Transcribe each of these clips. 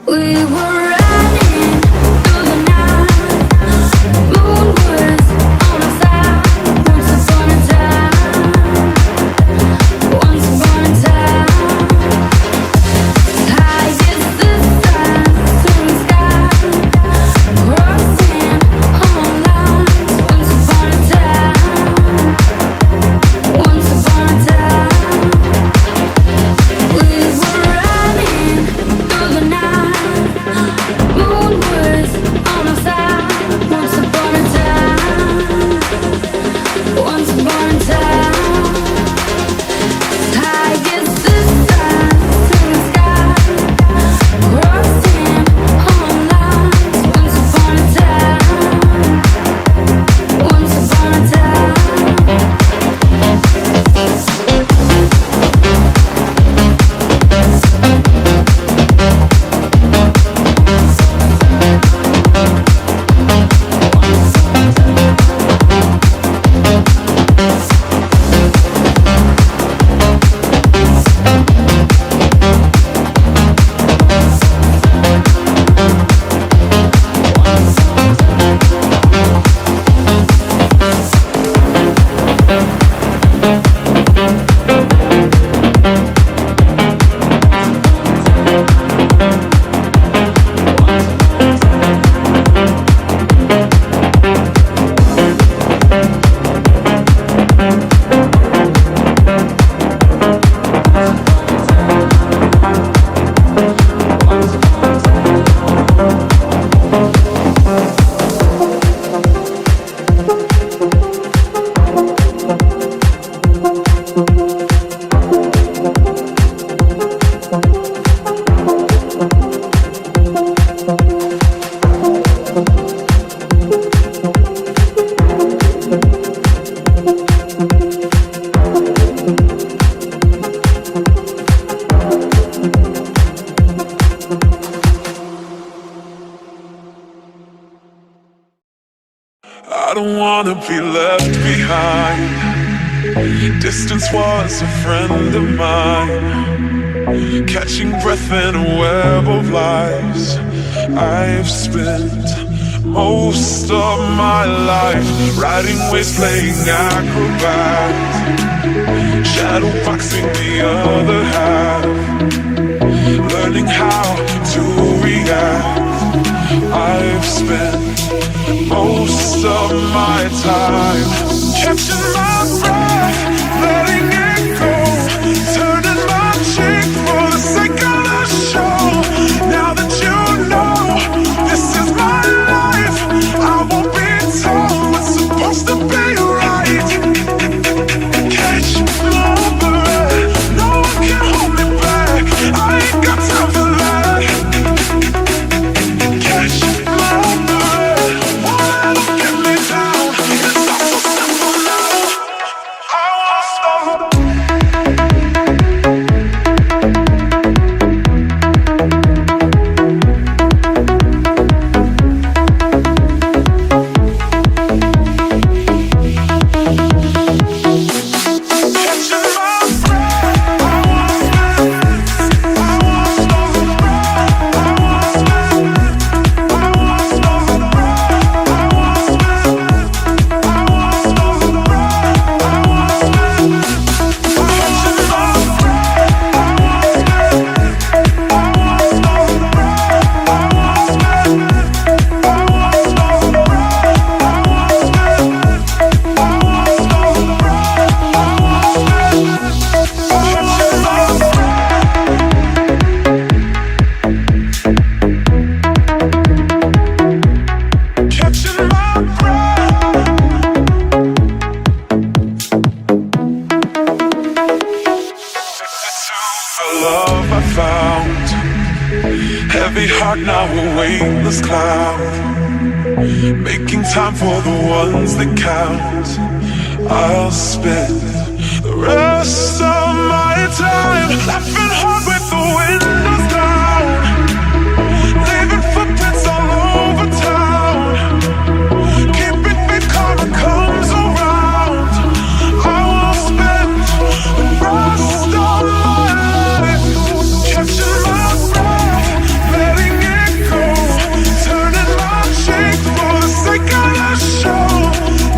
We were wanna be left behind. Distance was a friend of mine, catching breath in a web of lies. I've spent most of my life riding waves, playing acrobat, shadow boxing the other half, learning how to react. I've spent most of my time catching my breath, letting it go, turning my cheek for the sake of the show. Now that you know this is my life, I won't be told what's supposed to be right. Catch my breath, no one can hold me back, I ain't got time for that. Catch my breath, won't let them get me down. It's all so simple now, I won't stop. Heavy heart, now a weightless cloud, making time for the ones that count. I'll spend the rest of my time laughing hard with the windows down, leaving footprints all over town, keeping faith karma comes around. I will spend the rest of my life catching my breath, letting it go, turning my cheek for the sake of the show.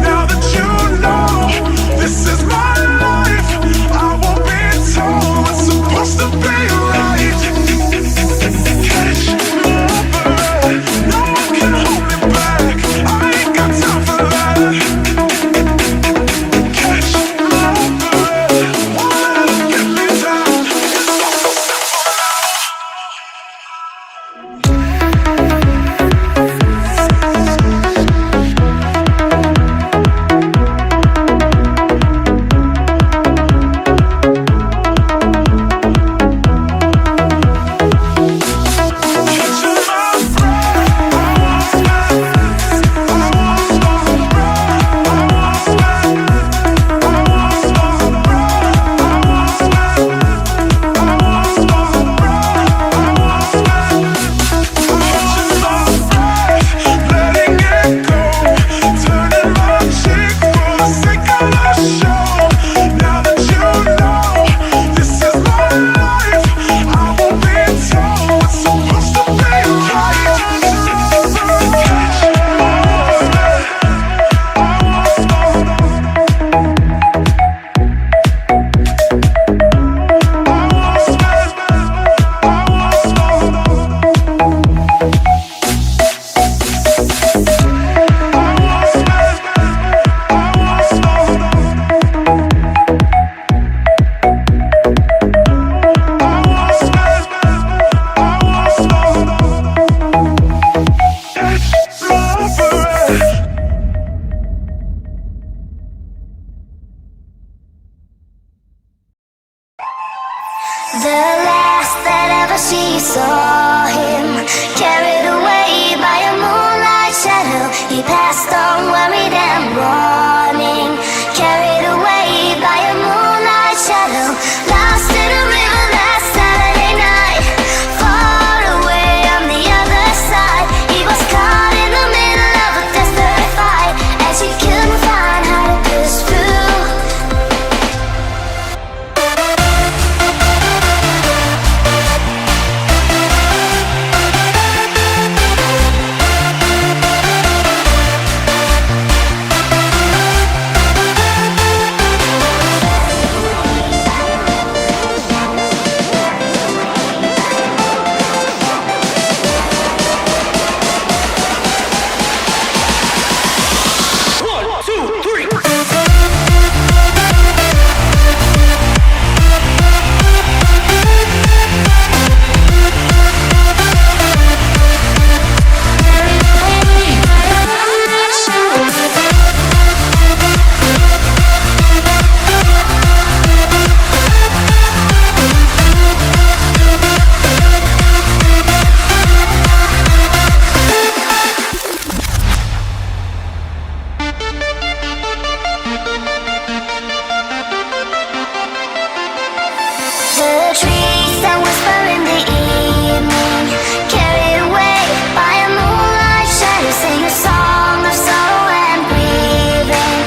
Now that you know this is my life, I won't be told what's supposed to be right. Catch my breath, no one can hold me back, I ain't got time for that. Catch my breath, won't let them get me down. It's all so simple now. The last that ever she saw him, carried away by a moonlight shadow. He passed on worried and warning, carried away by a moonlight shadow. Lost in a river last Saturday night, far away on the other side. He was caught in the middle of a desperate fight, and she killed Heard trees that whisper in the evening, carried away by a moonlight shadow. Sing a song of sorrow and grieving,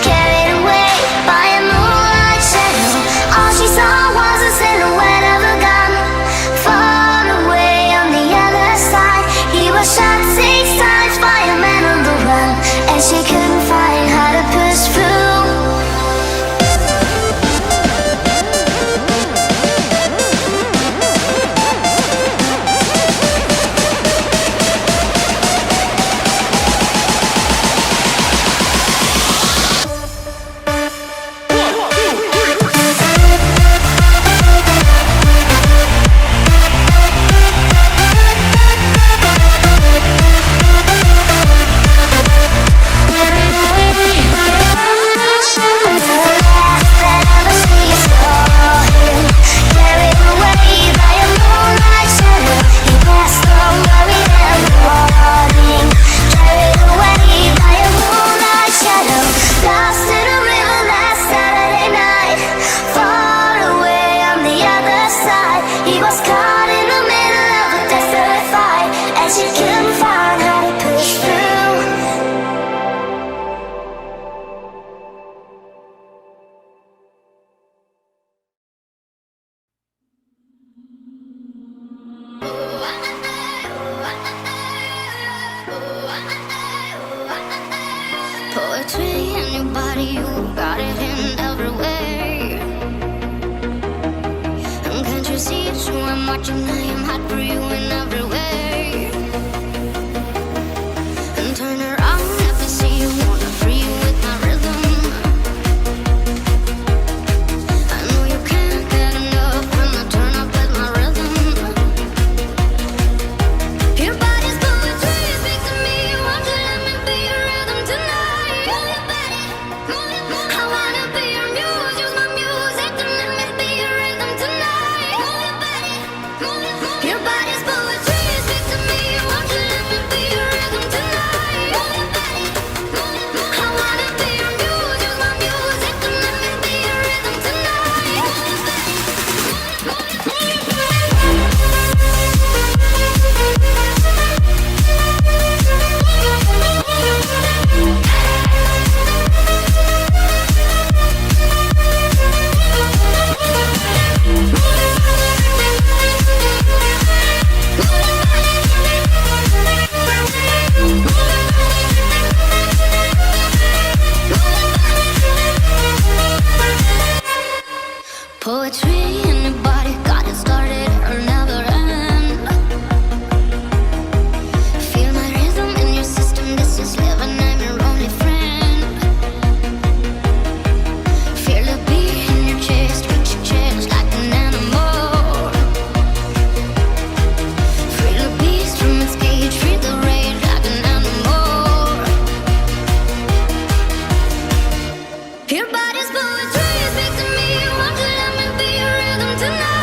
carried away by a moonlight shadow. All she saw was a silhouette of a gun, far away on the other side. He was shot 6 times by a man on the run, and she couldn't find how to push through. Poetry in your body, you got it in every way. And can't you see it's who I'm watching? I am hot for you in every way. And turn around, let me see you, wanna free you with my rhythm. I know you can't get enough when I turn up with my rhythm. Your body's poetry, speak to me, won't you let me be your rhythm tonight? Move your body, I wanna be your muse, use my music to let me be your rhythm tonight. Move your body, your body's poetry, speak to me, won't you let me be your rhythm tonight? Move your body, I wanna be your muse, use my music to let me be your rhythm tonight. Poetry in your body, got it started, it'll never end. Feel my rhythm in your system, this is living, I'm your only friend. Feel the beat in your chest, reach your chest like an animal. Free the beast from its cage, free the rage like an animal. Your body's poetry, speak to me, won't you let me be your rhythm tonight?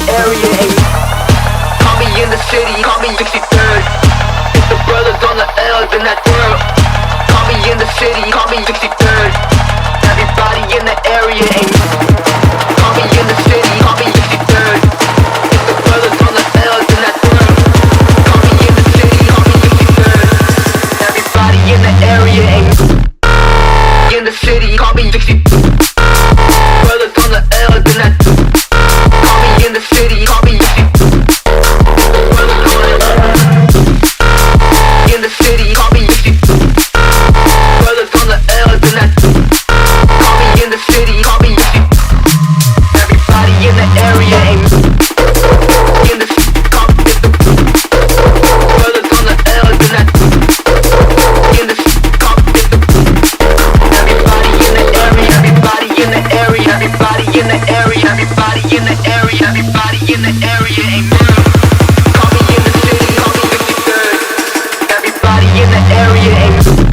area ain't. Call me in the city, call me 63rd. If the brothers on the L's in that world. Call me in the city, call me 63rd. Everybody in the area ain't. Call me in the city, call me 63rd. If the brothers on the L's in that world. Call me in the city, call me 63rd. Everybody in the area ain't. In the city, call me 63rd. Brothers on the L's in that. Call me in the city, call me 63rd. Brothers on the L's. In the city, call me 63rd. Brothers on the L's in that. Call me in the city, call me 63rd. Everybody in the area ain't. In the city, call me 63rd. Brothers on the L's in that. In the city, call me 63rd. Everybody in the area, everybody in the area, everybody in the area, everybody in the area, everybody in the area ain't real. Call me in the city, call me 53rd. Everybody in the area ain't.